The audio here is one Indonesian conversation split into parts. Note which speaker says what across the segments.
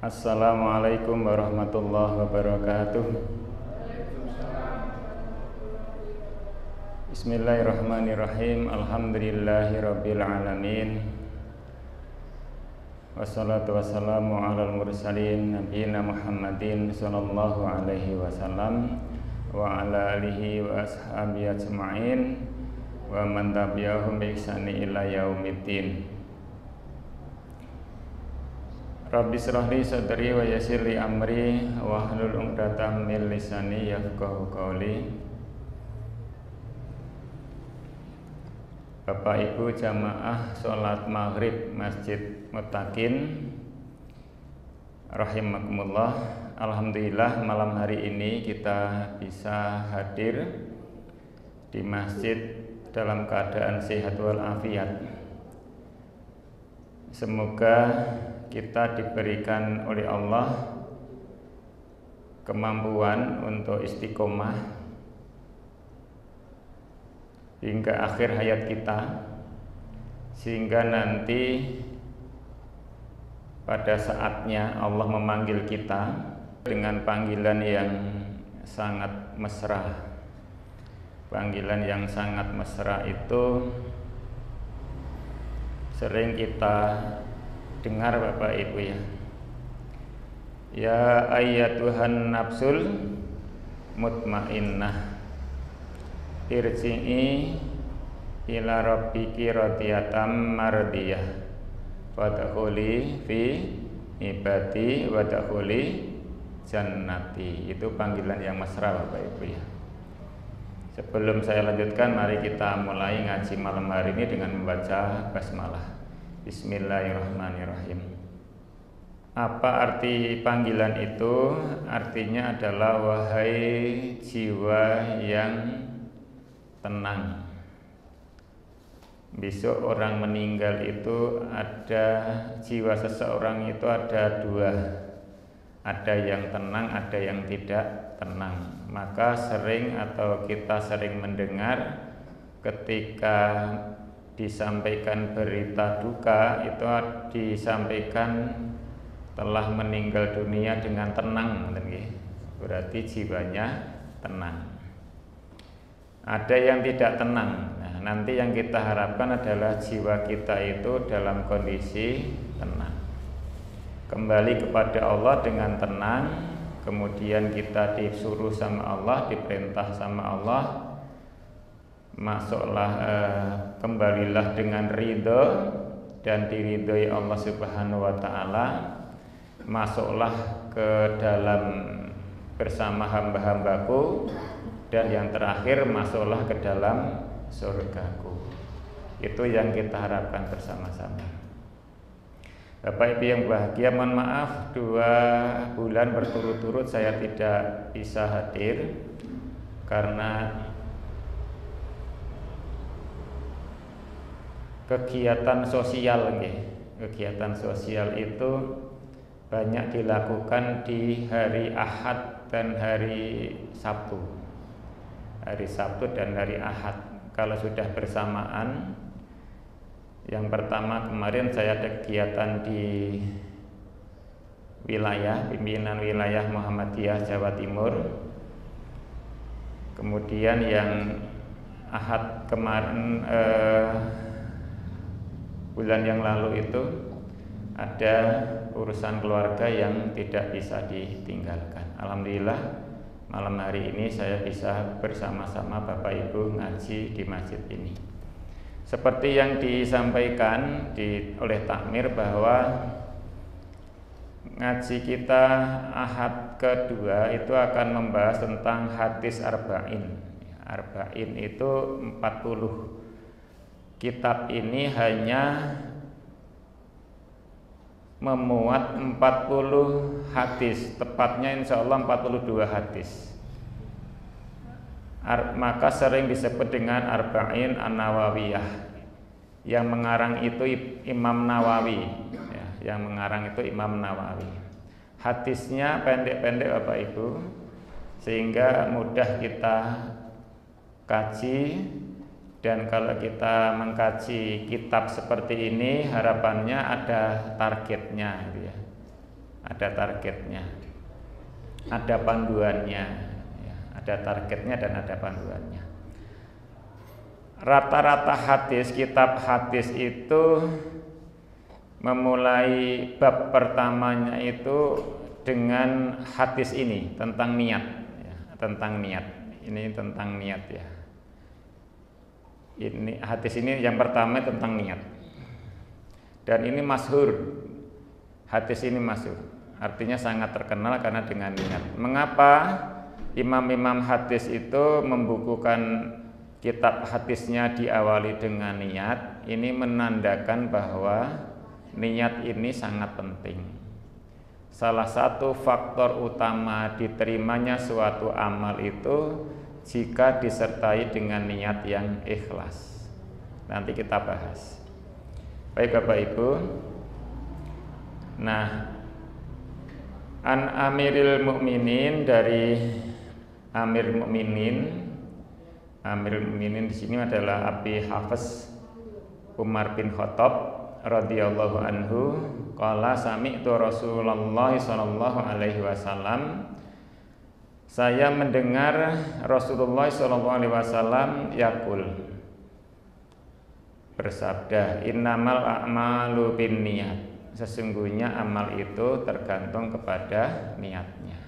Speaker 1: Assalamualaikum warahmatullahi wabarakatuh. Bismillahirrahmanirrahim. Alhamdulillahirabbil alamin. Wassalatu wassalamu alal mursalin nabiyina Muhammadin sallallahu alaihi wasallam wa ala alihi wa ashabihi ajma'in wa man tabi'ahum bi ihsani ila yaumiddin. Rabbi shrah li sadri wa yassir li amri wa hlul 'uqdatam min lisani yafqahu qawli. Bapak Ibu jamaah salat maghrib Masjid Muttaqin rahimakumullah. Alhamdulillah malam hari ini kita bisa hadir di masjid dalam keadaan sehat walafiat. Semoga kita diberikan oleh Allah kemampuan untuk istiqomah hingga akhir hayat kita, sehingga nanti pada saatnya Allah memanggil kita dengan panggilan yang sangat mesra. Panggilan yang sangat mesra itu sering kita dengar Bapak Ibu ya. Ya ayyatuhan nafsul mutmainnah irji'i ila rabbiki radiyatan mardiyah wadkhuli fi ibadi wadkhuli jannati. Itu panggilan yang mesra Bapak Ibu ya. Sebelum saya lanjutkan, mari kita mulai ngaji malam hari ini dengan membaca basmalah. Bismillahirrahmanirrahim. Apa arti panggilan itu? Artinya adalah wahai jiwa yang tenang. Besok orang meninggal itu ada, jiwa seseorang itu ada dua. Ada yang tenang, ada yang tidak tenang. Maka sering atau kita sering mendengar ketika disampaikan berita duka itu disampaikan telah meninggal dunia dengan tenang, berarti jiwanya tenang. Ada yang tidak tenang. Nah, nanti yang kita harapkan adalah jiwa kita itu dalam kondisi tenang, kembali kepada Allah dengan tenang. Kemudian kita disuruh sama Allah, diperintah sama Allah, masuklah, kembalilah dengan ridho dan diridhoi Allah Subhanahu wa taala. Masuklah ke dalam bersama hamba-hambaku, dan yang terakhir masuklah ke dalam surgaku. Itu yang kita harapkan bersama-sama. Bapak Ibu yang bahagia, mohon maaf 2 bulan berturut-turut saya tidak bisa hadir karena kegiatan sosial. Kegiatan sosial itu banyak dilakukan di hari Ahad dan hari Sabtu. Hari Sabtu dan hari Ahad. Kalau sudah bersamaan, yang pertama kemarin saya ada kegiatan di wilayah, pimpinan wilayah Muhammadiyah Jawa Timur. Kemudian yang Ahad kemarin, bulan yang lalu itu ada urusan keluarga yang tidak bisa ditinggalkan. Alhamdulillah malam hari ini saya bisa bersama-sama Bapak Ibu ngaji di masjid ini. Seperti yang disampaikan oleh takmir bahwa ngaji kita Ahad kedua itu akan membahas tentang hadis arba'in. Arba'in itu 40. Kitab ini hanya memuat 40 hadis, tepatnya insya Allah 42 hadis. Maka sering disebut dengan Arba'in An-Nawawiyah. Yang mengarang itu Imam Nawawi ya, yang mengarang itu Imam Nawawi. Hadisnya pendek-pendek Bapak Ibu, sehingga mudah kita kaji. Dan kalau kita mengkaji kitab seperti ini, harapannya ada targetnya gitu ya. ada targetnya, ada panduannya, ya, ada targetnya dan ada panduannya. Rata-rata hadis, kitab hadis itu memulai bab pertamanya itu dengan hadis ini tentang niat, ya, tentang niat. Ini tentang niat ya. Ini hadis ini yang pertama tentang niat. Dan ini masyhur. Hadis ini masyhur. Artinya sangat terkenal karena dengan niat. Mengapa imam-imam hadis itu membukukan kitab hadisnya diawali dengan niat? Ini menandakan bahwa niat ini sangat penting. Salah satu faktor utama diterimanya suatu amal itu jika disertai dengan niat yang ikhlas. Nanti kita bahas. Baik Bapak Ibu. Nah, an Amiril Mukminin, dari Amir Mukminin. Amirul Mukminin di sini adalah Abi Hafiz Umar bin Khattab radhiyallahu anhu. Qala sami'tu Rasulullah sallallahu alaihi wasallam. Saya mendengar Rasulullah sallallahu alaihi wasallam yaqul, bersabda, innamal a'malu binniyat. Sesungguhnya amal itu tergantung kepada niatnya.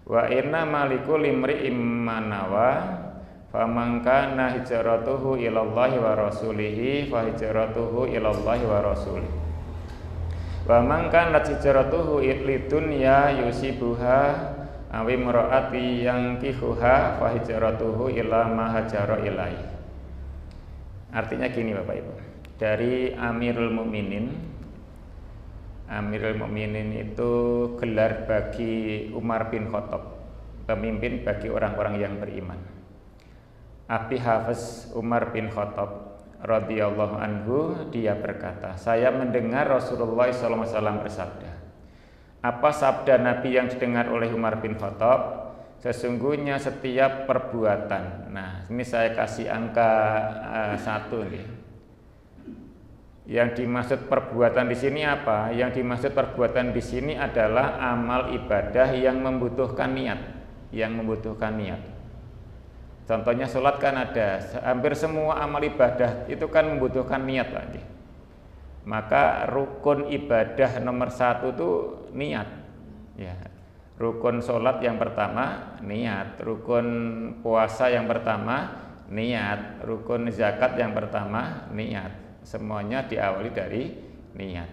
Speaker 1: Wa inna malikul imri'im manawa. Faman kana hijratuhu ilallahi wa rasulihi fa hijratuhu ilallahi wa rasulih. Wa man kana hijratuhu lidunya yusibuha aw imraati yankihuha fa hijratuhu ila ma hajara ilaihi. Artinya gini Bapak Ibu. Dari Amirul Mukminin. Amirul Mukminin itu gelar bagi Umar bin Khattab, pemimpin bagi orang-orang yang beriman. Abi Hafiz Umar bin Khattab radhiyallahu anhu, dia berkata, saya mendengar Rasulullah SAW bersabda. Apa sabda Nabi yang didengar oleh Umar bin Khattab? Sesungguhnya setiap perbuatan. Nah, ini saya kasih angka 1 nih. Yang dimaksud perbuatan di sini apa? Yang dimaksud perbuatan di sini adalah amal ibadah yang membutuhkan niat, Contohnya sholat kan ada, hampir semua amal ibadah itu kan membutuhkan niat lagi. Maka rukun ibadah nomor 1 itu niat. Ya, rukun sholat yang pertama niat, rukun puasa yang pertama niat, rukun zakat yang pertama niat. Semuanya diawali dari niat.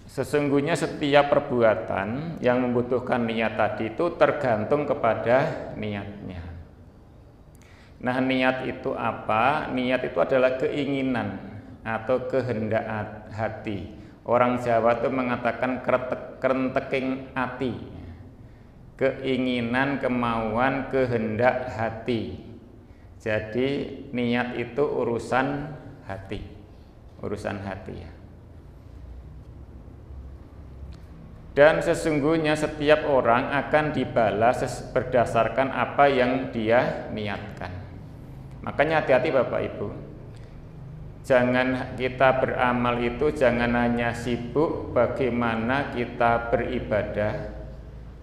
Speaker 1: Sesungguhnya setiap perbuatan yang membutuhkan niat tadi itu tergantung kepada niatnya. Nah, niat itu apa? Niat itu adalah keinginan atau kehendak hati. Orang Jawa itu mengatakan kerenteking ati. Keinginan, kemauan, kehendak hati. Jadi niat itu urusan hati. Urusan hati ya. Dan sesungguhnya setiap orang akan dibalas berdasarkan apa yang dia niatkan. Makanya hati-hati Bapak Ibu. Jangan kita beramal itu jangan hanya sibuk bagaimana kita beribadah,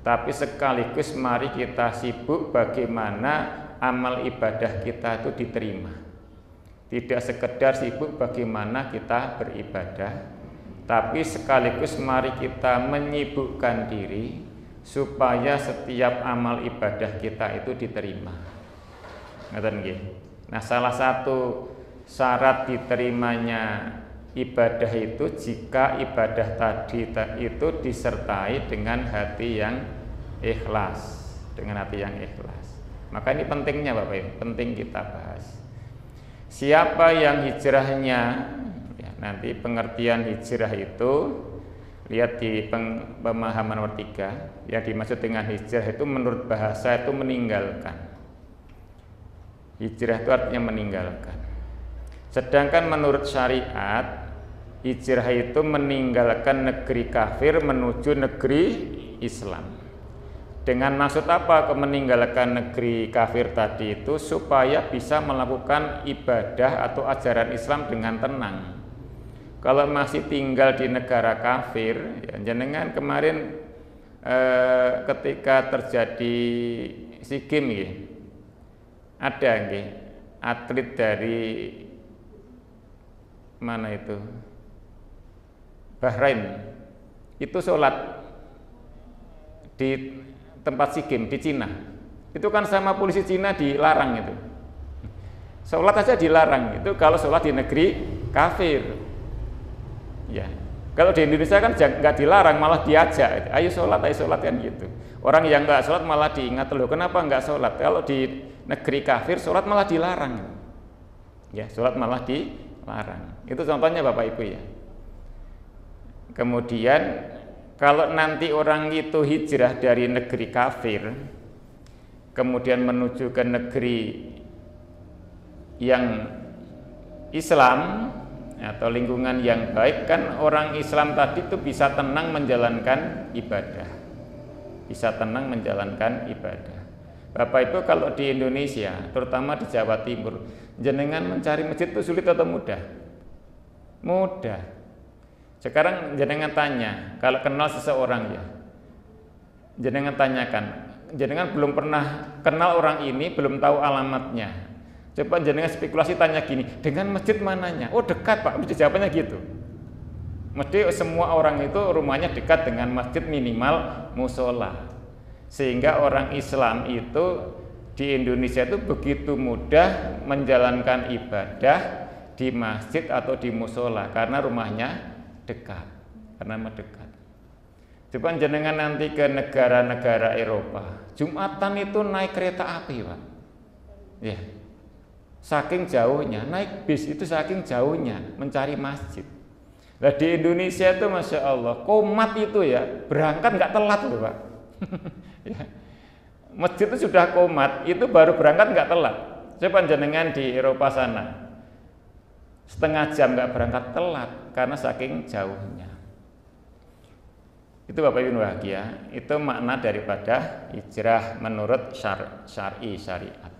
Speaker 1: tapi sekaligus mari kita sibuk bagaimana amal ibadah kita itu diterima. Tidak sekedar sibuk bagaimana kita beribadah, tapi sekaligus mari kita menyibukkan diri supaya setiap amal ibadah kita itu diterima. Ngoten nggih. Nah, salah satu syarat diterimanya ibadah itu jika ibadah tadi itu disertai dengan hati yang ikhlas, Maka ini pentingnya Bapak Ibu, penting kita bahas. Siapa yang hijrahnya, nanti pengertian hijrah itu lihat di pemahaman nomor 3. Yang dimaksud dengan hijrah itu menurut bahasa itu meninggalkan. Hijrah itu artinya meninggalkan. Sedangkan menurut syariat hijrah itu meninggalkan negeri kafir menuju negeri Islam. Dengan maksud apa meninggalkan negeri kafir tadi itu? Supaya bisa melakukan ibadah atau ajaran Islam dengan tenang. Kalau masih tinggal di negara kafir, ya, jenengan kemarin ketika terjadi SEA Games ya, ada nggih atlet dari mana itu Bahrain itu sholat di tempat SEA Games di Cina, itu kan sama polisi Cina dilarang itu, sholat aja dilarang itu kalau sholat di negeri kafir. Ya, kalau di Indonesia kan nggak dilarang, malah diajak, ayo sholat kan gitu. Orang yang nggak sholat malah diingat, loh kenapa nggak sholat? Kalau di negeri kafir sholat malah dilarang. Ya, sholat malah dilarang. Itu contohnya Bapak Ibu ya. Kemudian kalau nanti orang itu hijrah dari negeri kafir, kemudian menuju ke negeri yang Islam atau lingkungan yang baik, kan orang Islam tadi itu bisa tenang menjalankan ibadah, bisa tenang menjalankan ibadah. Bapak Ibu, kalau di Indonesia, terutama di Jawa Timur, jenengan mencari masjid itu sulit atau mudah? Mudah. Sekarang jenengan tanya, kalau kenal seseorang ya, jenengan tanyakan, jenengan belum pernah kenal orang ini, belum tahu alamatnya. Coba jenengan spekulasi tanya gini, dengan masjid mananya? Oh dekat Pak, mesti jawabannya gitu. Mesti semua orang itu rumahnya dekat dengan masjid, minimal musola. Sehingga orang Islam itu di Indonesia itu begitu mudah menjalankan ibadah di masjid atau di musola karena rumahnya dekat, karena dekat. Coba jenengan nanti ke negara-negara Eropa, Jumatan itu naik kereta api Pak. Ya. Saking jauhnya, naik bis itu saking jauhnya mencari masjid. Nah di Indonesia itu Masya Allah, komat itu ya berangkat nggak telat loh Pak. Ya. Masjid itu sudah komat, itu baru berangkat nggak telat. Coba jenengan di Eropa sana, setengah jam nggak berangkat telat karena saking jauhnya. Itu Bapak Ibu bahagia, itu makna daripada hijrah menurut syariat.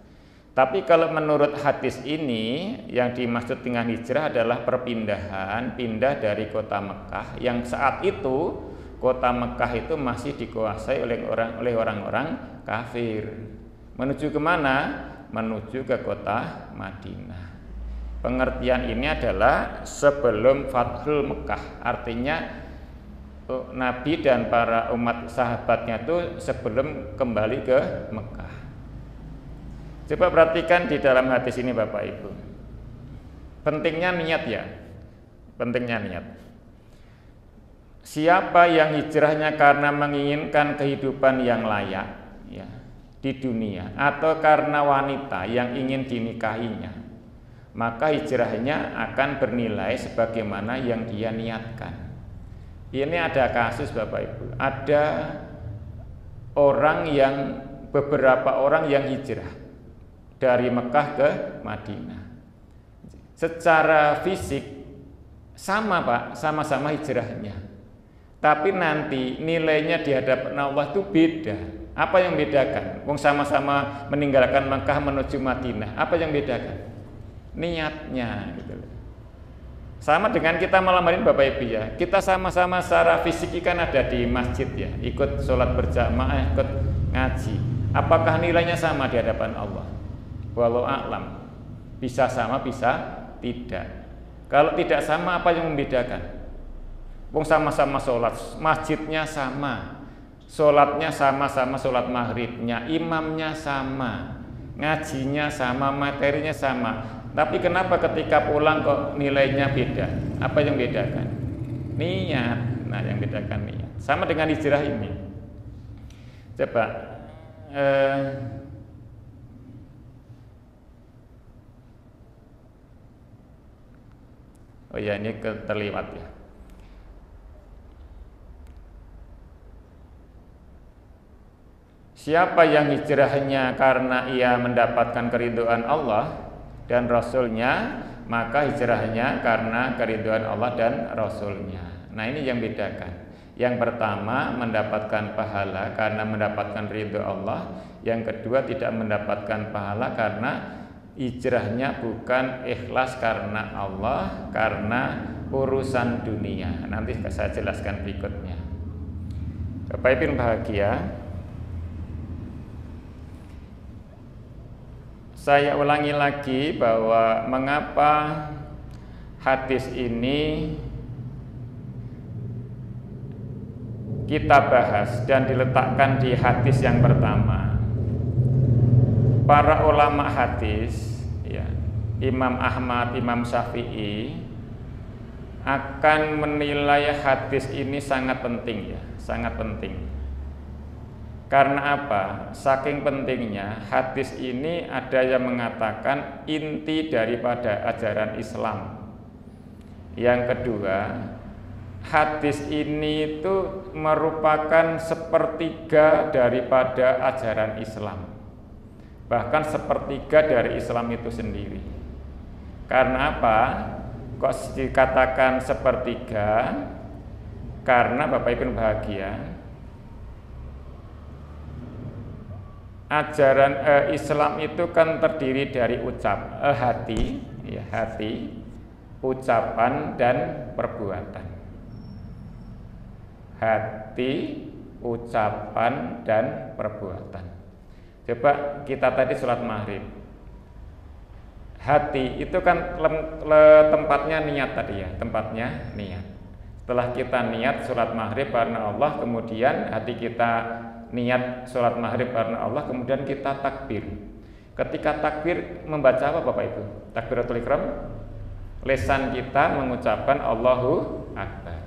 Speaker 1: Tapi kalau menurut hadis ini, yang dimaksud dengan hijrah adalah perpindahan, pindah dari kota Mekah yang saat itu kota Mekah itu masih dikuasai oleh orang-orang kafir. Menuju kemana? Menuju ke kota Madinah. Pengertian ini adalah sebelum Fathul Mekah, artinya Nabi dan para umat sahabatnya itu sebelum kembali ke Mekah. Coba perhatikan di dalam hadis ini Bapak Ibu. Pentingnya niat ya. Pentingnya niat. Siapa yang hijrahnya karena menginginkan kehidupan yang layak ya, di dunia atau karena wanita yang ingin dinikahinya, maka hijrahnya akan bernilai sebagaimana yang dia niatkan. Ini ada kasus Bapak Ibu. Ada beberapa orang yang hijrah dari Mekah ke Madinah. Secara fisik sama Pak, sama-sama hijrahnya. Tapi nanti nilainya di hadapan Allah itu beda. Apa yang bedakan? Wong sama-sama meninggalkan Mekah menuju Madinah. Apa yang bedakan? Niatnya gitu. Sama dengan kita malam hari ini Bapak Ibu ya. Kita sama-sama secara fisik kan ada di masjid ya, ikut sholat berjamaah, ikut ngaji. Apakah nilainya sama di hadapan Allah? Walau a'lam, bisa sama bisa tidak. Kalau tidak sama, apa yang membedakan? Wong sama-sama sholat, masjidnya sama, sholatnya sama-sama sholat maghribnya, imamnya sama, ngajinya sama, materinya sama. Tapi kenapa ketika pulang kok nilainya beda? Apa yang bedakan? Niat. Nah, yang bedakan niat. Sama dengan hijrah ini. Coba oh ya, ini terliwat ya. Siapa yang hijrahnya karena ia mendapatkan keridhaan Allah dan Rasulnya, maka hijrahnya karena keridhaan Allah dan Rasulnya. Nah ini yang bedakan. Yang pertama mendapatkan pahala karena mendapatkan ridho Allah. Yang kedua tidak mendapatkan pahala karena hijrahnya bukan ikhlas karena Allah, karena urusan dunia. Nanti saya jelaskan berikutnya. Bapak Ibu bahagia, saya ulangi lagi bahwa mengapa hadis ini kita bahas dan diletakkan di hadis yang pertama. Para ulama hadis, ya, Imam Ahmad, Imam Syafi'i akan menilai hadis ini sangat penting, ya, sangat penting. Karena apa? Saking pentingnya hadis ini ada yang mengatakan inti daripada ajaran Islam. Yang kedua, hadis ini itu merupakan sepertiga daripada ajaran Islam. Bahkan sepertiga dari Islam itu sendiri. Karena apa? Kok dikatakan sepertiga? Karena Bapak Ibu bahagia, ajaran Islam itu kan terdiri dari hati, ya, hati, ucapan dan perbuatan. Hati, ucapan dan perbuatan. Coba kita tadi sholat maghrib, hati itu kan tempatnya niat tadi, ya, tempatnya niat. Setelah kita niat sholat maghrib karena Allah, kemudian hati kita niat sholat maghrib karena Allah, kemudian kita takbir. Ketika takbir membaca apa Bapak Ibu? Takbiratul ihram. Lisan kita mengucapkan Allahu Akbar.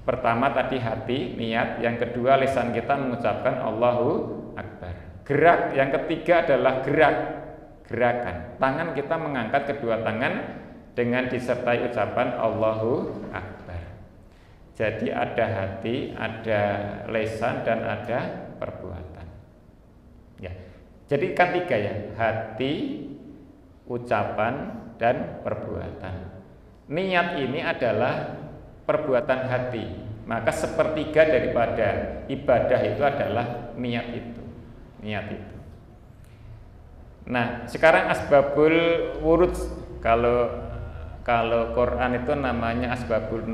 Speaker 1: Pertama tadi hati, niat. Yang kedua lisan kita mengucapkan Allahu Akbar. Gerak, yang ketiga adalah gerakan. Tangan kita mengangkat kedua tangan dengan disertai ucapan Allahu Akbar. Jadi ada hati, ada lisan dan ada perbuatan. Ya. Jadi kan tiga, ya, hati, ucapan dan perbuatan. Niat ini adalah perbuatan hati. Maka sepertiga daripada ibadah itu adalah niat itu. Niat itu. Nah, sekarang asbabul wurud, kalau Quran itu namanya asbabul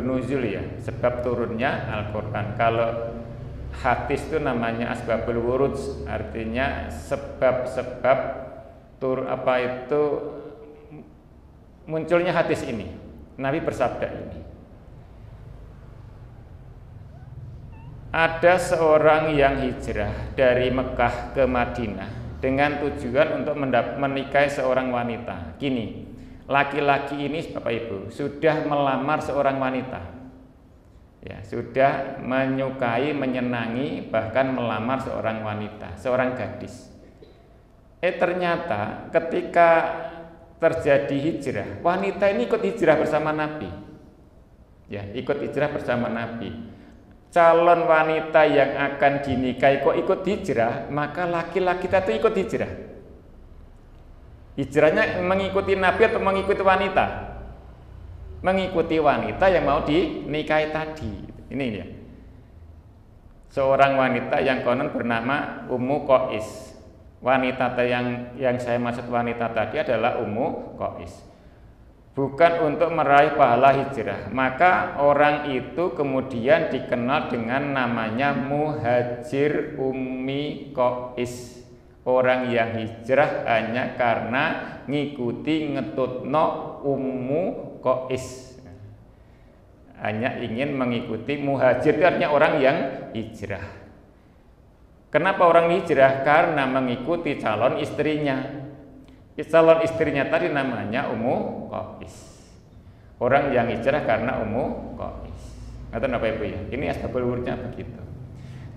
Speaker 1: nuzul, ya, sebab turunnya Al-Quran. Kalau hadis itu namanya asbabul wurud, artinya sebab-sebab munculnya hadis ini. Nabi bersabda ini. Ada seorang yang hijrah dari Mekah ke Madinah dengan tujuan untuk menikahi seorang wanita. Gini, laki-laki ini Bapak Ibu sudah melamar seorang wanita, ya, sudah menyukai, menyenangi, bahkan melamar seorang wanita, seorang gadis. Ternyata ketika terjadi hijrah, wanita ini ikut hijrah bersama Nabi, ya, ikut hijrah bersama Nabi. Calon wanita yang akan dinikahi kok ikut hijrah, maka laki-laki itu ikut hijrah. Hijrahnya mengikuti Nabi atau mengikuti wanita? Mengikuti wanita yang mau dinikahi tadi. Ini dia. Seorang wanita yang konon bernama Ummu Qais. Wanita yang saya maksud wanita tadi adalah Ummu Qais. Bukan untuk meraih pahala hijrah. Maka orang itu kemudian dikenal dengan namanya Muhajir Ummi Qais. Orang yang hijrah hanya karena ngikuti ngetutno Ummu Qais. Hanya ingin mengikuti. Muhajir itu artinya orang yang hijrah. Kenapa orang hijrah? Karena mengikuti calon istrinya. Calon istrinya tadi namanya Ummu Qais. Orang yang hijrah karena Ummu Qais. Ngerti apa Ibu, ya? Ini asbabul wurudnya begitu.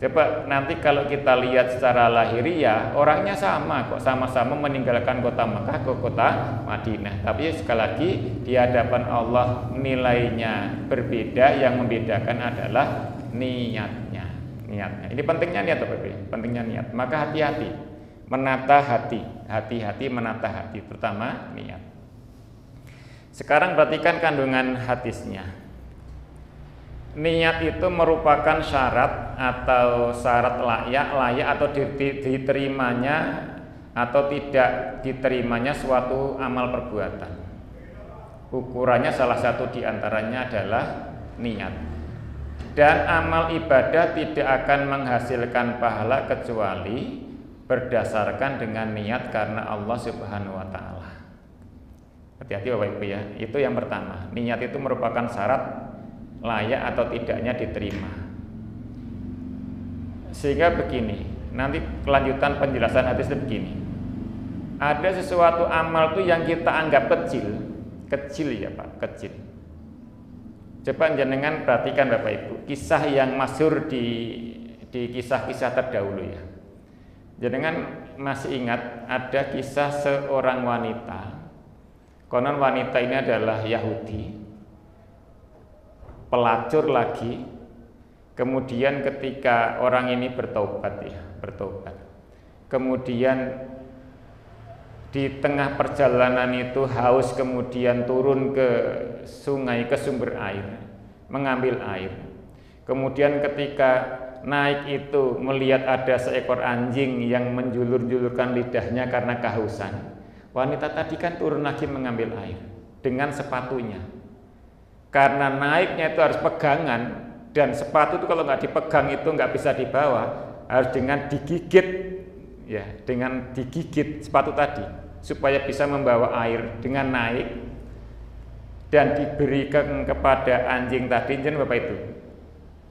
Speaker 1: Coba nanti kalau kita lihat secara lahiriah, orangnya sama kok, sama-sama meninggalkan kota Mekah ke kota Madinah. Tapi sekali lagi di hadapan Allah nilainya berbeda. Yang membedakan adalah niatnya. Ini pentingnya niat Bapak Ibu, pentingnya niat. Maka hati-hati menata hati, hati-hati menata hati, terutama niat. Sekarang perhatikan kandungan hadisnya. Niat itu merupakan syarat atau syarat layak atau diterimanya atau tidak diterimanya suatu amal perbuatan. Ukurannya salah satu diantaranya adalah niat. Dan amal ibadah tidak akan menghasilkan pahala kecuali berdasarkan dengan niat karena Allah Subhanahu wa taala. Hati-hati Bapak Ibu ya. Itu yang pertama. Niat itu merupakan syarat layak atau tidaknya diterima. Sehingga begini, nanti kelanjutan penjelasan hadis itu begini. Ada sesuatu amal tuh yang kita anggap kecil ya Pak, kecil. Coba jenengan perhatikan Bapak Ibu, kisah yang masyhur di kisah-kisah terdahulu ya. Jenengan masih ingat ada kisah seorang wanita. Konon wanita ini adalah Yahudi, pelacur lagi. Kemudian ketika orang ini bertobat, kemudian di tengah perjalanan itu haus, kemudian turun ke sungai, ke sumber air, mengambil air. Kemudian ketika naik itu melihat ada seekor anjing yang menjulur-julurkan lidahnya karena kehausan. Wanita tadi kan turun lagi mengambil air dengan sepatunya. Karena naiknya itu harus pegangan, dan sepatu itu kalau nggak dipegang itu nggak bisa dibawa, harus dengan digigit ya, dengan digigit sepatu tadi supaya bisa membawa air dengan naik dan diberikan kepada anjing tadi. Jadi Bapak itu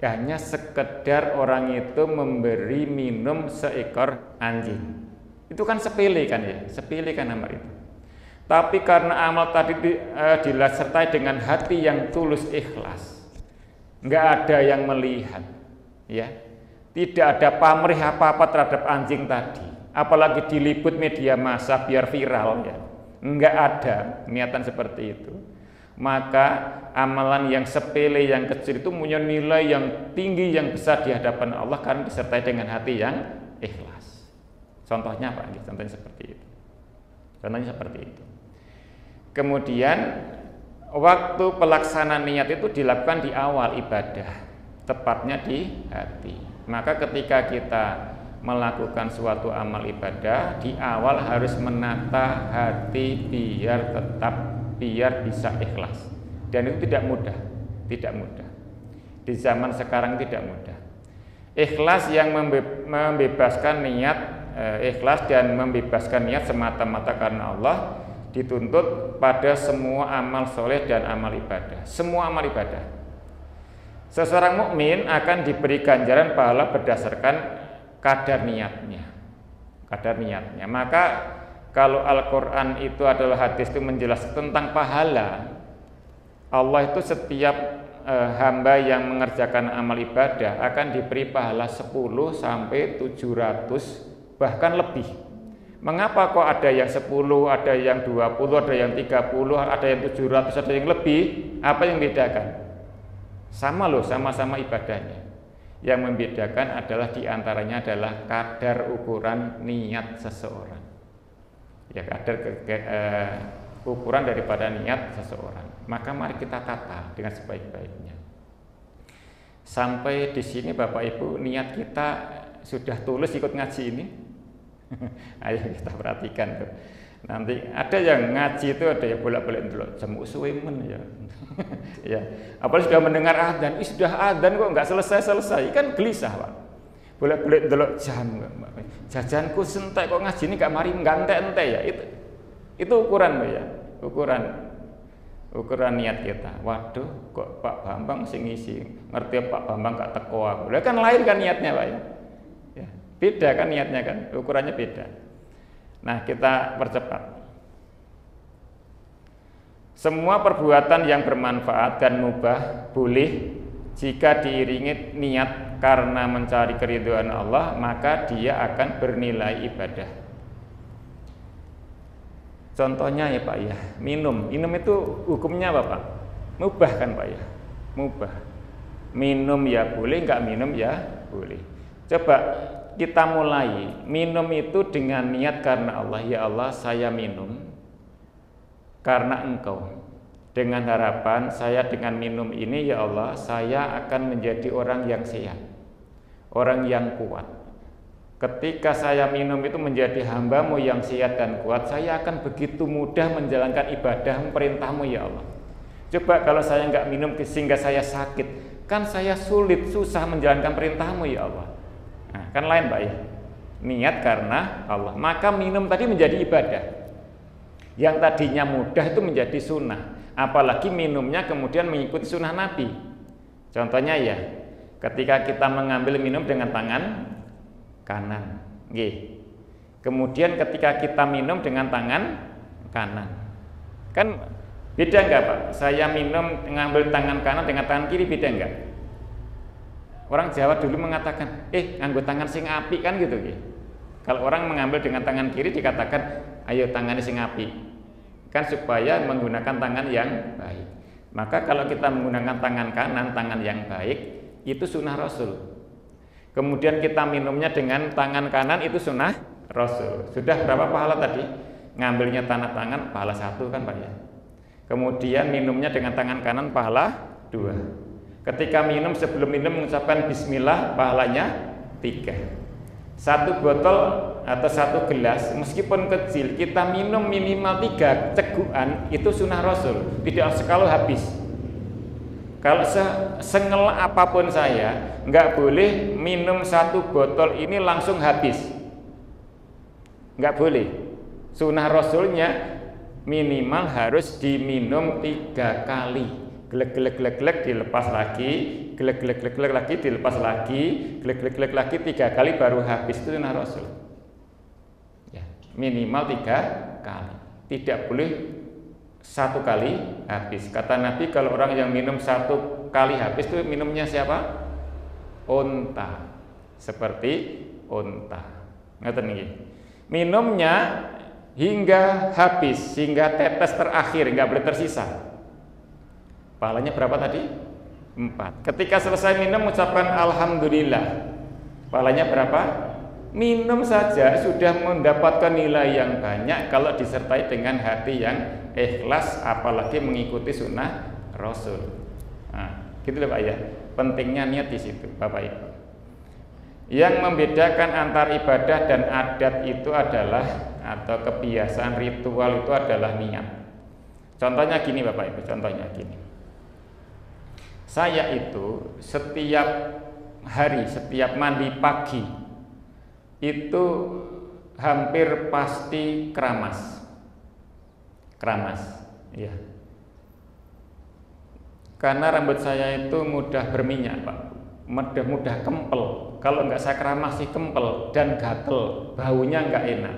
Speaker 1: hanya sekedar orang itu memberi minum seekor anjing. Itu kan sepele kan ya, sepele kan amal itu. Tapi karena amal tadi disertai dengan hati yang tulus ikhlas, nggak ada yang melihat, ya, tidak ada pamrih apa-apa terhadap anjing tadi, apalagi diliput media massa biar viral ya, nggak ada niatan seperti itu. Maka amalan yang sepele, yang kecil itu punya nilai yang tinggi, yang besar di hadapan Allah karena disertai dengan hati yang ikhlas. Contohnya apa? Contohnya seperti itu. Contohnya seperti itu. Kemudian waktu pelaksanaan niat itu dilakukan di awal ibadah, tepatnya di hati. Maka ketika kita melakukan suatu amal ibadah, di awal harus menata hati biar bisa ikhlas. Dan itu tidak mudah, tidak mudah. Di zaman sekarang tidak mudah. Ikhlas yang membebaskan niat, ikhlas dan membebaskan niat semata-mata karena Allah dituntut pada semua amal soleh dan amal ibadah. Semua amal ibadah. Seseorang mukmin akan diberi ganjaran pahala berdasarkan kadar niatnya. Kadar niatnya. Maka kalau Al-Quran itu adalah hadis itu menjelaskan tentang pahala, Allah itu setiap hamba yang mengerjakan amal ibadah akan diberi pahala 10 sampai 700 bahkan lebih. Mengapa kok ada yang 10, ada yang 20, ada yang 30, ada yang 700, ada yang lebih? Apa yang membedakan? Sama loh, sama-sama ibadahnya. Yang membedakan adalah diantaranya adalah kadar ukuran niat seseorang. Ya, kadar ukuran daripada niat seseorang. Maka mari kita tata dengan sebaik-baiknya. Sampai di sini Bapak Ibu, niat kita sudah tulus ikut ngaji ini. Ayo kita perhatikan tuh. Nanti ada yang ngaji itu ada yang bolak-balik dulu jam suwemen ya. Ya, apalagi sudah mendengar adzan, sudah adzan kok nggak selesai kan gelisah Pak. Bolak-balik dulu jam, jajanku sentek kok ngaji ini nggak mari ente ya. Itu ukuran Pak ya, ukuran niat kita. Waduh, kok Pak Bambang sing ngisi, ngerti Pak Bambang gak teko aku. Lah kan lain kan niatnya Pak ya. Beda kan niatnya kan, ukurannya beda. Nah, kita percepat. Semua perbuatan yang bermanfaat dan mubah boleh jika diiringi niat karena mencari keridhaan Allah, maka dia akan bernilai ibadah. Contohnya ya Pak ya, minum itu hukumnya apa Pak? Mubah kan Pak ya, mubah. Minum ya boleh, nggak minum ya boleh. Coba kita mulai minum itu dengan niat karena Allah. Ya Allah, saya minum karena Engkau. Dengan harapan saya dengan minum ini ya Allah, saya akan menjadi orang yang sehat, orang yang kuat, ketika saya minum itu menjadi hamba-Mu yang sehat dan kuat, saya akan begitu mudah menjalankan ibadah perintah-Mu ya Allah. Coba kalau saya nggak minum sehingga saya sakit, kan saya sulit, susah menjalankan perintah-Mu ya Allah. Nah, kan lain Pak ya. Niat karena Allah, maka minum tadi menjadi ibadah. Yang tadinya mudah itu menjadi sunnah. Apalagi minumnya kemudian mengikuti sunnah Nabi. Contohnya ya, ketika kita mengambil minum dengan tangan kanan, kemudian ketika kita minum dengan tangan kanan, kan beda enggak Pak? Saya minum mengambil tangan kanan dengan tangan kiri, beda enggak? Orang Jawa dulu mengatakan, nganggo tangan sing apik kan gitu. Kalau orang mengambil dengan tangan kiri dikatakan, ayo tangannya sing apik, kan supaya menggunakan tangan yang baik. Maka kalau kita menggunakan tangan kanan, tangan yang baik, itu sunnah Rasul. Kemudian kita minumnya dengan tangan kanan, itu sunnah Rasul. Sudah berapa pahala tadi? Ngambilnya tangan pahala 1 kan Pak ya. Kemudian minumnya dengan tangan kanan pahala 2. Ketika minum, sebelum minum mengucapkan bismillah, pahalanya 3. 1 botol atau 1 gelas meskipun kecil, kita minum minimal 3 cegukan, itu sunnah Rasul. Tidak sekali habis. Kalau sengel apapun saya, nggak boleh minum 1 botol ini langsung habis, nggak boleh. Sunnah Rasulnya minimal harus diminum 3 kali. Glek dilepas lagi, glek lagi dilepas lagi, glek lagi 3 kali baru habis. Itu sunnah Rasul ya, minimal 3 kali, tidak boleh 1 kali habis. Kata Nabi, kalau orang yang minum 1 kali habis itu minumnya siapa? Unta, seperti unta. Ngerti nih? Minumnya hingga habis, hingga tetes terakhir, nggak boleh tersisa. Pahalanya berapa tadi? 4. Ketika selesai minum ucapkan alhamdulillah. Pahalanya berapa? Minum saja sudah mendapatkan nilai yang banyak kalau disertai dengan hati yang ikhlas, apalagi mengikuti sunnah Rasul. Nah, gitu loh Pak ya. Pentingnya niat di situ, Bapak Ibu. Yang membedakan antar ibadah dan adat itu adalah, atau kebiasaan ritual itu adalah niat. Contohnya gini Bapak Ibu, contohnya gini. Saya itu setiap hari, setiap mandi pagi itu hampir pasti keramas, ya. Karena rambut saya itu mudah berminyak Pak, mudah kempel. Kalau nggak saya keramas sih kempel dan gatel, baunya nggak enak.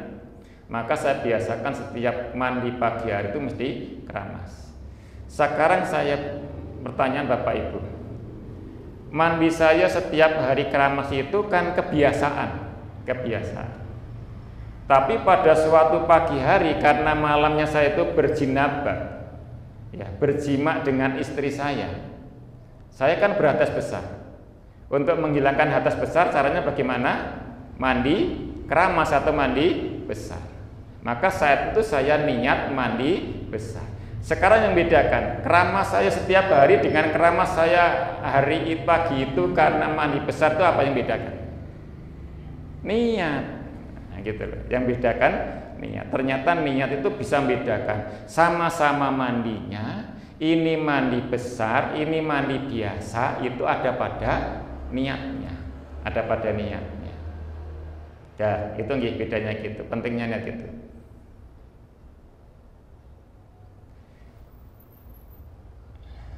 Speaker 1: Maka saya biasakan setiap mandi pagi hari itu mesti keramas. Sekarang saya pertanyaan Bapak Ibu, mandi saya setiap hari keramas itu kan kebiasaan. Tapi pada suatu pagi hari, karena malamnya saya itu berjinabah, ya, berjima dengan istri saya kan berhadas besar. Untuk menghilangkan hadas besar, caranya bagaimana? Mandi keramas atau mandi besar. Maka saat itu saya niat mandi besar. Sekarang yang bedakan keramas saya setiap hari dengan keramas saya hari pagi itu karena mandi besar, itu apa yang bedakan? Niat. Nah, gitu loh. Yang bedakan niat. Ternyata niat itu bisa membedakan. Sama-sama mandinya, ini mandi besar, ini mandi biasa, itu ada pada niatnya. Ada pada niatnya. Ya, itu bedanya gitu. Pentingnya niat gitu.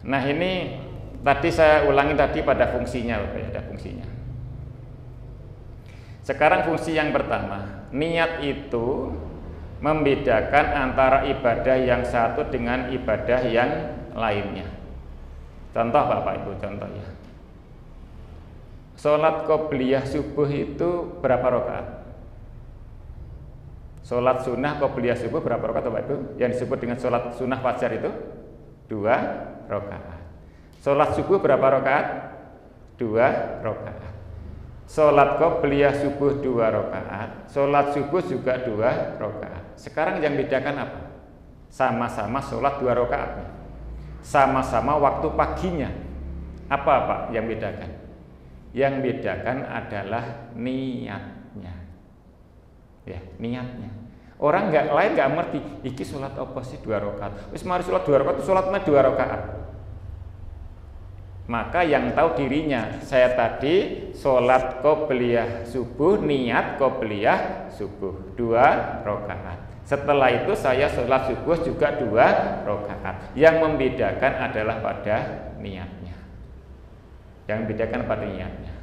Speaker 1: Nah, ini tadi saya ulangi tadi pada fungsinya, Bapak ya, ada fungsinya. Sekarang fungsi yang pertama, niat itu membedakan antara ibadah yang satu dengan ibadah yang lainnya. Contoh Bapak Ibu, contoh ya. Sholat qobliyah subuh itu berapa rakaat? Sholat sunnah qobliyah subuh berapa rakaat Bapak Ibu? Yang disebut dengan sholat sunnah fajar itu 2 rakaat. Sholat subuh berapa rakaat? 2 rakaat. Sholat qobliyah subuh 2 rakaat. Sholat subuh juga 2 rakaat. Sekarang yang bedakan apa? Sama-sama sholat 2 rakaat. Sama-sama waktu paginya. Apa yang bedakan? Yang bedakan adalah niat. niatnya. Ya, niatnya. Orang lain nggak ngerti, iki sholat apa sih 2 rakaat. Wis mari sholat 2 rakaat, sholatnya 2 rakaat. Maka yang tahu dirinya, saya tadi sholat qobliyah subuh, niat qobliyah subuh 2 rakaat. Setelah itu saya sholat subuh juga 2 rakaat. Yang membedakan adalah pada niatnya. Yang membedakan pada niatnya.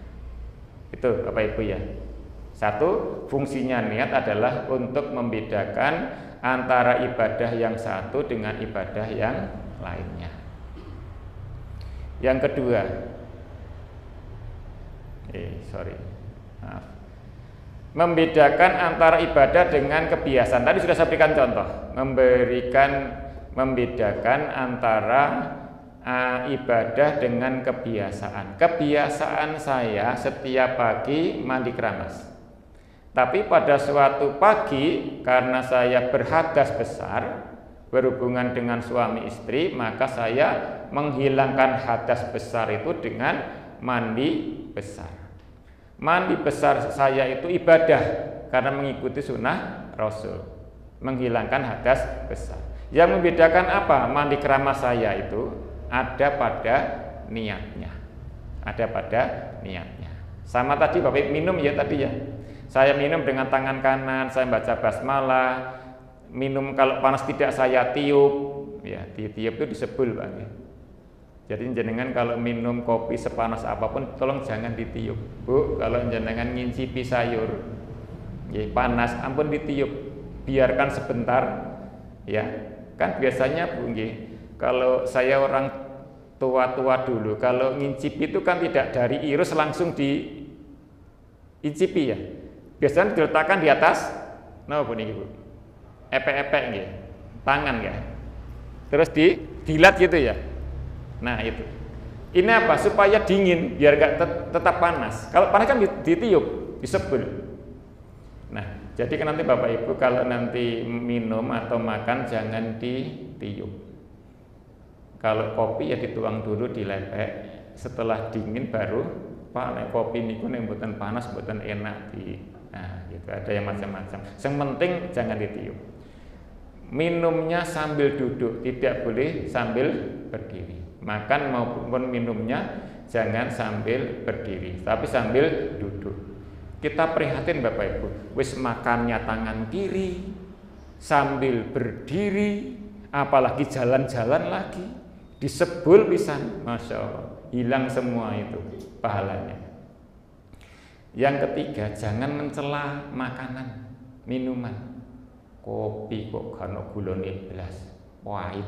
Speaker 1: Itu Bapak Ibu ya. Satu, fungsinya niat adalah untuk membedakan antara ibadah yang satu dengan ibadah yang lainnya. Yang kedua, membedakan antara ibadah dengan kebiasaan. Tadi sudah saya berikan contoh, membedakan antara ibadah dengan kebiasaan. Kebiasaan saya setiap pagi mandi keramas. Tapi pada suatu pagi karena saya berhadas besar, berhubungan dengan suami istri, maka saya menghilangkan hadas besar itu dengan mandi besar. Mandi besar saya itu ibadah karena mengikuti sunnah Rasul, menghilangkan hadas besar. Yang membedakan apa? Mandi keramas saya itu ada pada niatnya. Ada pada niatnya. Sama tadi Bapak minum ya tadi ya. Saya minum dengan tangan kanan, saya baca basmalah. Minum kalau panas tidak saya tiup, ya ditiup itu disebul Pak. Jadi jenengan kalau minum kopi sepanas apapun, tolong jangan ditiup. Bu, kalau jenengan ngincipi sayur, ya panas, ampun ditiup, biarkan sebentar, ya. Kan biasanya Bu, kalau saya orang tua-tua dulu, kalau ngincipi itu kan tidak dari irus langsung diincipi ya. Biasanya diletakkan di atas, nah Bu niki Bu. Epek-epek nggih. Tangan ya. Terus didilat gitu ya. Nah, itu. Ini apa? Supaya dingin biar gak tetap panas. Kalau panas kan ditiup, disebul. Nah, jadi kan nanti Bapak Ibu kalau nanti minum atau makan jangan ditiup. Kalau kopi ya dituang dulu dilepek, setelah dingin baru Pak kopi niku nek mboten panas mboten enak di. Nah, gitu ada yang macam-macam. Yang penting jangan ditiup. Minumnya sambil duduk, tidak boleh sambil berdiri. Makan maupun minumnya jangan sambil berdiri, tapi sambil duduk. Kita prihatin Bapak Ibu, wis makannya tangan kiri sambil berdiri, apalagi jalan-jalan lagi, disebul pisan, Masya Allah, hilang semua itu pahalanya. Yang ketiga, jangan mencela makanan, minuman. Kopi kok karena gulone blas, pahit.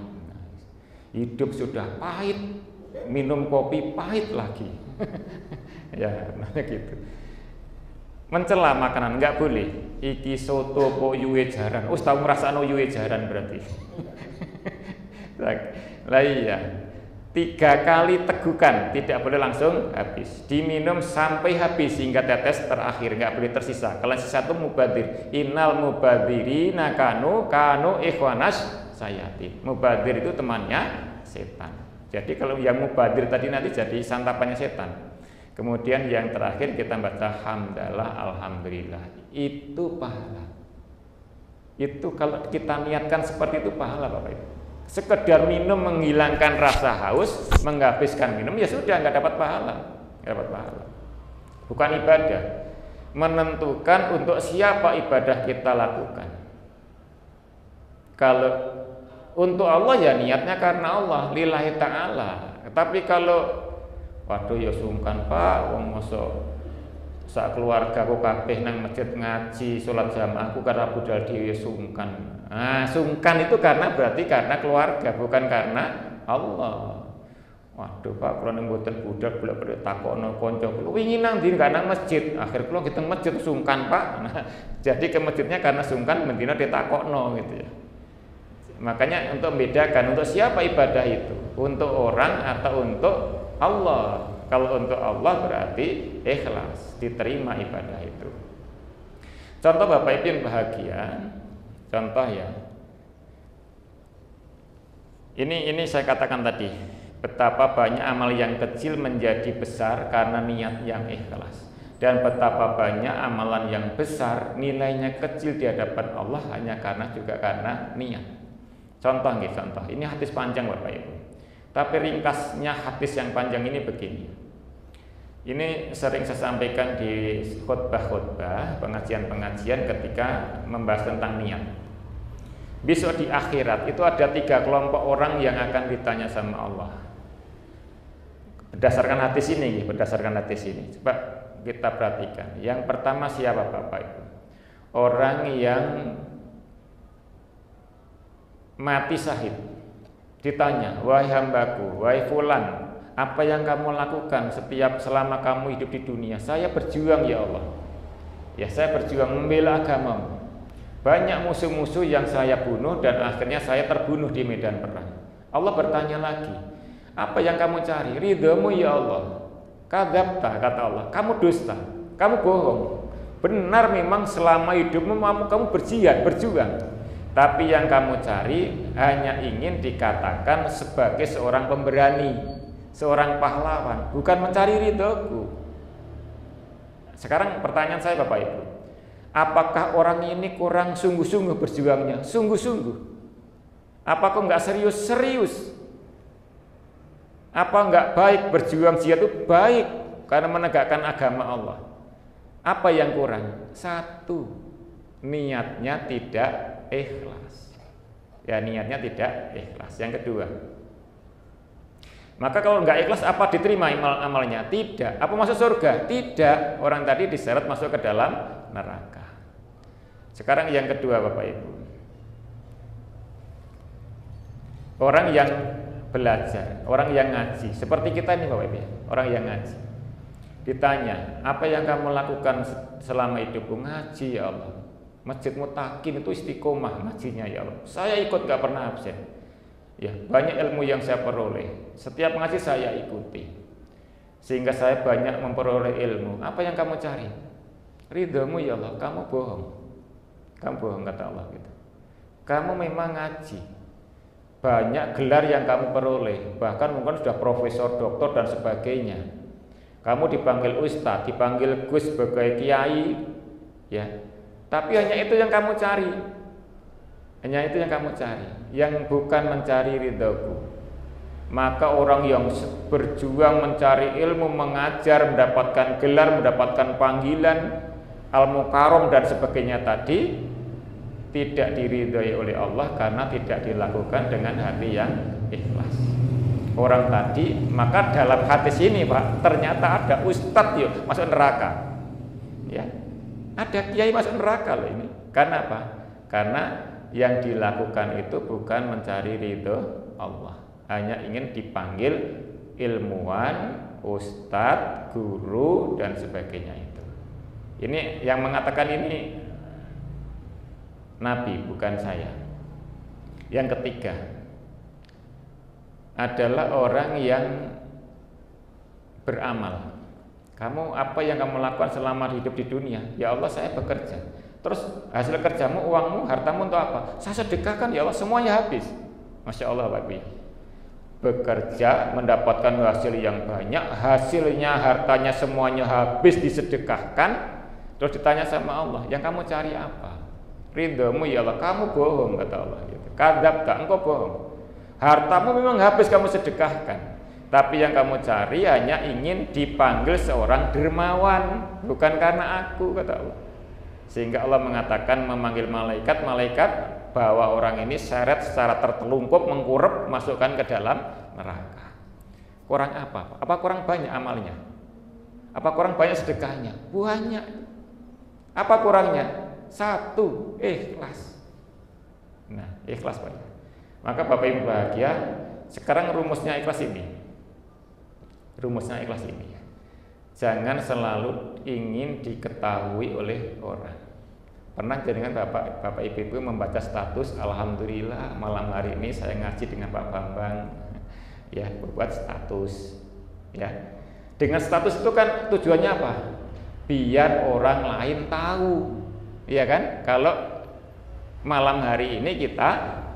Speaker 1: Hidup sudah pahit, minum kopi pahit lagi. Ya, namanya gitu. Mencela makanan enggak boleh. Iki soto kok yuwe jaran. Wis tau ngrasakno yuwe jaran berarti. Lah iya. 3 kali tegukan, tidak boleh langsung habis. Diminum sampai habis hingga tetes terakhir, enggak boleh tersisa. Kalau sisa itu mubadir. Innal mubadzirina kanu ikhwanas sayatin. Mubadir itu temannya setan. Jadi kalau yang mubadir tadi nanti jadi santapannya setan. Kemudian yang terakhir kita baca hamdalah alhamdulillah. Itu pahala. Itu kalau kita niatkan seperti itu pahala Bapak Ibu. Sekedar minum menghilangkan rasa haus, menghabiskan minum ya sudah nggak dapat pahala. Nggak dapat pahala. Bukan ibadah. Menentukan untuk siapa ibadah kita lakukan. Kalau untuk Allah ya niatnya karena Allah, lillahi ta'ala. Tapi kalau waduh ya sungkan Pak, wong mosok sak keluarga kok kabeh nang masjid ngaji, salat jamaah aku karena budal dhewe sungkan. Nah, sungkan itu berarti karena keluarga, bukan karena Allah. Waduh Pak, kula ning mboten budal bolak-balik takokno kanca kula, wingi nang ndi gak nang masjid. Akhir kula kita masjid sungkan Pak. Nah, jadi ke masjidnya karena sungkan bendina ditakokno gitu ya. Makanya untuk membedakan untuk siapa ibadah itu, untuk orang atau untuk Allah. Kalau untuk Allah berarti ikhlas, diterima ibadah itu. Contoh Bapak Ibu yang bahagia, contoh ya. Ini saya katakan tadi, betapa banyak amal yang kecil menjadi besar karena niat yang ikhlas. Dan betapa banyak amalan yang besar nilainya kecil di hadapan Allah hanya karena niat. Contoh nih, contoh. Ini hadis panjang Bapak Ibu. Tapi ringkasnya hadis yang panjang ini begini. Ini sering saya sampaikan di khutbah-khutbah, pengajian-pengajian ketika membahas tentang niat. Besok di akhirat itu ada 3 kelompok orang yang akan ditanya sama Allah. Berdasarkan hadis ini. Coba kita perhatikan. Yang pertama siapa Bapak Ibu? Orang yang mati syahid. Ditanya, wahai hambaku, wahai fulan, apa yang kamu lakukan selama kamu hidup di dunia? Saya berjuang ya Allah. Ya, saya berjuang membela agamamu. Banyak musuh-musuh yang saya bunuh dan akhirnya saya terbunuh di medan perang. Allah bertanya lagi, apa yang kamu cari? Ridhamu ya Allah. Kadzabta, kata Allah, kamu dusta, kamu bohong. Benar memang selama hidupmu kamu berjihad, berjuang. Tapi yang kamu cari hanya ingin dikatakan sebagai seorang pemberani, seorang pahlawan, bukan mencari ridhoku. Sekarang pertanyaan saya Bapak Ibu, apakah orang ini kurang sungguh-sungguh berjuangnya? Sungguh-sungguh? Apakah enggak serius-serius? Apa enggak baik berjuang jihad itu baik karena menegakkan agama Allah? Apa yang kurang? 1, niatnya tidak ikhlas. Ya, niatnya tidak ikhlas. Yang kedua, maka kalau enggak ikhlas apa diterima amalnya? Tidak. Apa masuk surga? Tidak. Orang tadi diseret masuk ke dalam neraka. Sekarang yang kedua Bapak Ibu, orang yang belajar, orang yang ngaji, seperti kita ini Bapak Ibu, orang yang ngaji. Ditanya, apa yang kamu lakukan selama hidupmu? Ngaji ya Allah. Masjid Mutakin itu istiqomah ngajinya ya Allah. Saya ikut gak pernah absen. Ya, banyak ilmu yang saya peroleh. Setiap ngaji saya ikuti. Sehingga saya banyak memperoleh ilmu. Apa yang kamu cari? Ridhamu ya Allah. Kamu bohong. Kamu bohong kata Allah gitu. Kamu memang ngaji. Banyak gelar yang kamu peroleh. Bahkan mungkin sudah profesor, doktor dan sebagainya. Kamu dipanggil ustadz, dipanggil gus sebagai kiai, ya. Tapi hanya itu yang kamu cari. Hanya itu yang kamu cari, yang bukan mencari ridhaku. Maka orang yang berjuang mencari ilmu, mengajar, mendapatkan gelar, mendapatkan panggilan al-mukarram dan sebagainya tadi tidak diridhai oleh Allah karena tidak dilakukan dengan hati yang ikhlas. Orang tadi, maka dalam hadis ini Pak, ternyata ada ustadz yuk masuk neraka. Ya. Ada kiai masuk neraka loh ini. Karena apa? Karena yang dilakukan itu bukan mencari ridho Allah, hanya ingin dipanggil ilmuwan, ustadz, guru dan sebagainya itu. Ini yang mengatakan ini Nabi, bukan saya. Yang ketiga adalah orang yang beramal. Kamu apa yang kamu lakukan selama hidup di dunia? Ya Allah, saya bekerja. Terus hasil kerjamu, uangmu, hartamu untuk apa? Saya sedekahkan ya Allah, semuanya habis. Masya Allah Bapak. Bekerja mendapatkan hasil yang banyak, hasilnya hartanya semuanya habis disedekahkan. Terus ditanya sama Allah, yang kamu cari apa? Ridhamu ya Allah. Kamu bohong kata Allah gitu. Kadzabta, engkau bohong. Hartamu memang habis kamu sedekahkan, tapi yang kamu cari hanya ingin dipanggil seorang dermawan, bukan karena aku kata Allah. Sehingga Allah mengatakan memanggil malaikat bawa orang ini seret secara tertelungkup, mengkurep, masukkan ke dalam neraka. Kurang apa? Apa kurang banyak amalnya? Apa kurang banyak sedekahnya? Banyak. Apa kurangnya? 1, ikhlas. Nah, ikhlas Pak. Maka Bapak Ibu bahagia, sekarang rumusnya ikhlas ini. Rumusnya ikhlas ini. Jangan selalu ingin diketahui oleh orang. Pernah dengan Bapak Ibu membaca status, alhamdulillah malam hari ini saya ngaji dengan Pak Bambang. Ya, berbuat status. Ya. Dengan status itu kan tujuannya apa? Biar orang lain tahu. Iya kan? Kalau malam hari ini kita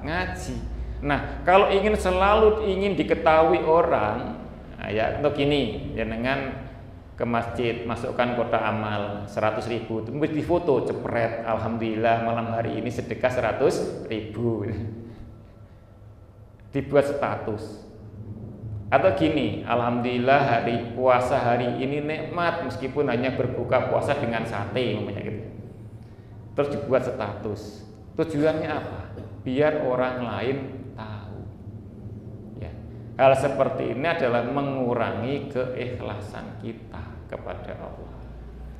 Speaker 1: ngaji. Nah, kalau selalu ingin diketahui orang, nah ya untuk ini, dengan ke masjid, masukkan kotak amal 100.000, terus difoto, cepret, alhamdulillah malam hari ini sedekah 100.000, dibuat status. Atau gini, alhamdulillah hari puasa hari ini nikmat meskipun hanya berbuka puasa dengan sate namanya gitu. Terus dibuat status. Tujuannya apa? Biar orang lain tahu. Ya. Hal seperti ini adalah mengurangi keikhlasan kita kepada Allah.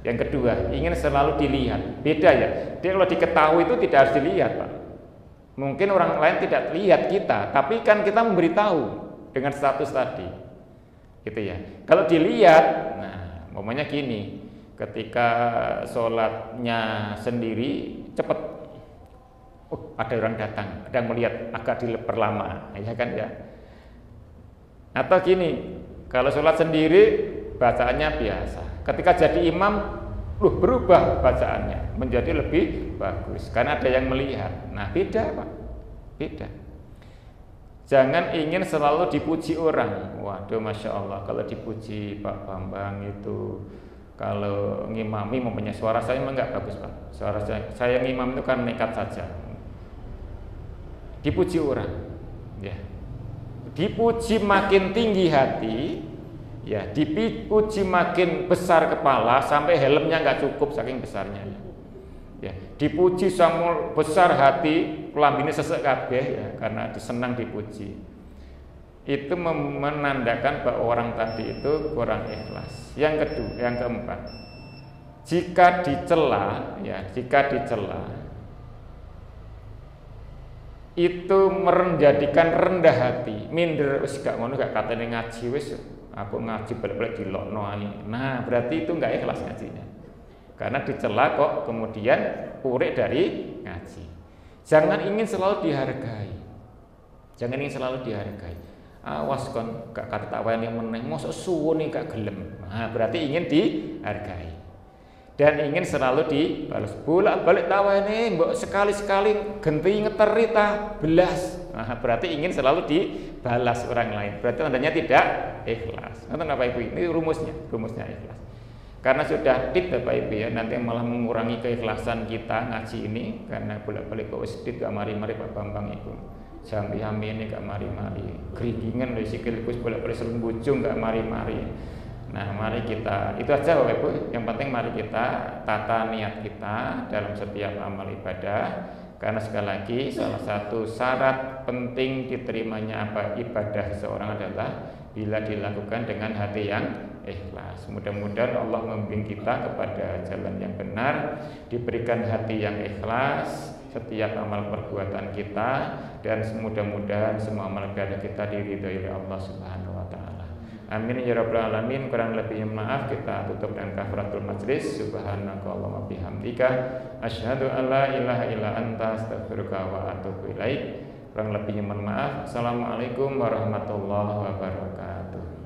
Speaker 1: Yang kedua, ingin selalu dilihat. Beda ya. Dia kalau diketahui itu tidak harus dilihat, Pak. Mungkin orang lain tidak lihat kita, tapi kan kita memberitahu dengan status tadi, gitu ya. Kalau dilihat, nah, momennya gini, ketika sholatnya sendiri cepet, ada orang datang, ada yang melihat agak diperlama, ya kan ya. Atau gini, kalau sholat sendiri bacaannya biasa, ketika jadi imam, berubah bacaannya menjadi lebih bagus, karena ada yang melihat. Nah, beda Pak, beda. Jangan ingin selalu dipuji orang. Waduh, Masya Allah, kalau dipuji Pak Bambang itu, kalau ngimami mempunyai suara saya memang nggak bagus Pak. Suara saya ngimam itu kan nekat saja. Dipuji orang, ya. Dipuji makin tinggi hati, ya. Dipuji makin besar kepala sampai helmnya nggak cukup saking besarnya. Ya, dipuji sama besar hati, kelambine sesek kabeh ya, karena senang dipuji. Itu menandakan bahwa orang tadi itu kurang ikhlas. Yang kedua, yang keempat, jika dicela, ya, jika dicela itu menjadikan rendah hati, minder, wis gak ngono gak katene ngaji wis, aku ngaji balik-balik dilokno ae. Nah, berarti itu enggak ikhlas ngajinya. Karena dicela kok kemudian purik dari ngaji. Jangan ingin selalu dihargai. Jangan ingin selalu dihargai. Awas kon gak kata takwani meneh, mosok suwune gak gelem. Nah, berarti ingin dihargai. Dan ingin selalu dibalas. Bolak-balik tawane, mbok sekali-sekali genti ngeteri ta belas. Nah, berarti ingin selalu dibalas orang lain. Berarti tandanya tidak ikhlas. Nonton Bapak Ibu, ini rumusnya ikhlas. Karena sudah tit Bapak Ibu ya, nanti malah mengurangi keikhlasan kita ngaji ini, karena bolak-balik kok wis tit gak mari-mari Pak Bambang itu. Jambi-jambi ini gak mari-mari. Gridingan lho sikil wis bolak-balik selembujung gak mari-mari. Nah, mari kita, itu aja Bapak Ibu, yang penting mari kita tata niat kita dalam setiap amal ibadah. Karena sekali lagi salah satu syarat penting diterimanya ibadah seseorang adalah bila dilakukan dengan hati yang ikhlas. Mudah-mudahan Allah membimbing kita kepada jalan yang benar, diberikan hati yang ikhlas setiap amal perbuatan kita, dan mudah-mudahan semua amal ibadah kita diridhoi oleh Allah Subhanahu wa taala. Amin ya rabbal alamin. Kurang lebihnya maaf, kita tutup dengan kafaratul majlis. Subhanakallahumma bihamdika asyhadu an la ilaha illa anta astaghfiruka wa atubu ilaik. Kurang lebihnya mohon maaf. Assalamualaikum warahmatullahi wabarakatuh.